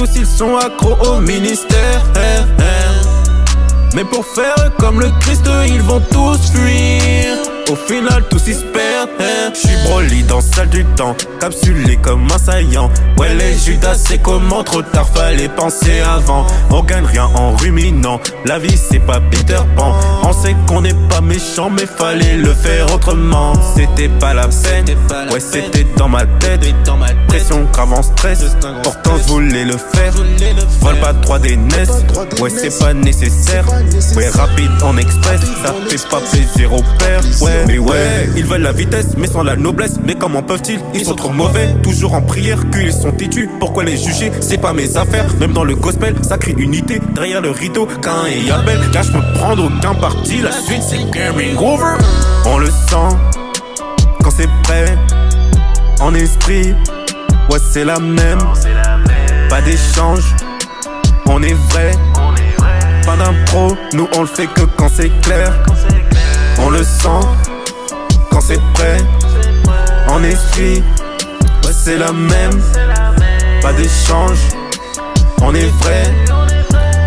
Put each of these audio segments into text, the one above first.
tous ils sont accros au ministère. Mais pour faire comme le Christ, ils vont tous fuir. Au final, tous ils se perdent. J'suis Broly dans salle du temps, capsulé comme un saillant. Ouais, les Judas, c'est comment trop tard, fallait penser avant. On gagne rien en ruminant, la vie c'est pas Peter Pan. On sait qu'on n'est pas méchant, mais fallait le faire autrement. C'était pas la peine, ouais, c'était dans ma tête. Pression grave en stress, pourtant je voulais le faire. Vole pas 3D NES, ouais, c'est pas nécessaire. Ouais, rapide en express, ça fait pas plaisir au père. Ouais, mais ouais, ils veulent la vitesse, mais sans la noblesse. Mais comment peuvent-ils? Ils sont trop mauvais, toujours en prière, qu'ils sont têtus. Pourquoi les juger? C'est pas mes affaires. Même dans le gospel, ça crée unité. Derrière le rideau, Cain et Abel. Car je peux prendre aucun parti, la suite c'est game over. On le sent, quand c'est prêt. En esprit, ouais c'est la même. Pas d'échange, on est vrai. Pas d'impro, nous on le fait que quand c'est clair. On le sent, quand c'est prêt. En esprit, ouais c'est la même. Pas d'échange, on est vrai.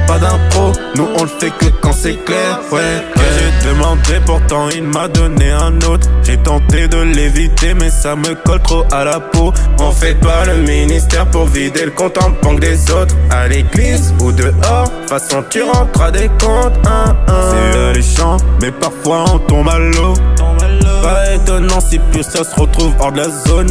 Pas d'impro, nous on le fait que quand c'est clair. Ouais, que j'ai demandé pourtant il m'a donné un autre. J'ai tenté de l'éviter mais ça me colle trop à la peau. On fait pas le ministère pour vider le compte en banque des autres. À l'église ou dehors, façon tu rentres à des comptes. C'est alléchant mais parfois on tombe à l'eau. Pas étonnant si plus ça se retrouve hors de la zone.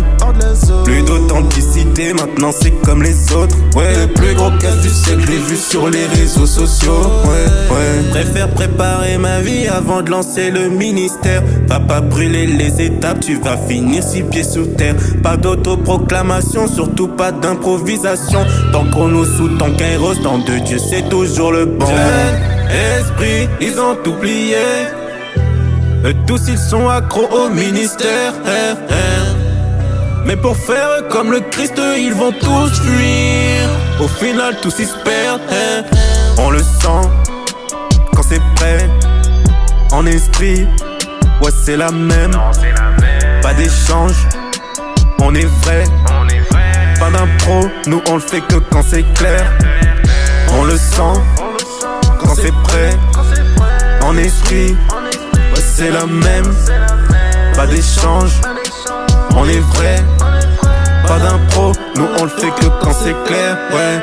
Plus d'authenticité, maintenant c'est comme les autres. Ouais, le plus gros casse du siècle, je l'ai vu sur les réseaux sociaux. Ouais. Préfère préparer ma vie avant de lancer le ministère. Va pas brûler les étapes, tu vas finir 6 pieds sous terre. Pas d'autoproclamation, surtout pas d'improvisation. Tant qu'on nous sous ton kairos, dans de Dieu c'est toujours le bon. Esprit, ils ont oublié. Tous ils sont accros au ministère. Mais pour faire comme le Christ, ils vont tous fuir. Au final, tous ils se perdent. On le sent, quand c'est prêt. En esprit, ouais c'est la même. Pas d'échange, on est vrai. Pas d'impro, nous on le fait que quand c'est clair. On le sent, quand c'est prêt. En esprit, ouais c'est la même. Pas d'échange, on est vrai. Pas d'impro, nous on le fait que quand c'est clair. Ouais.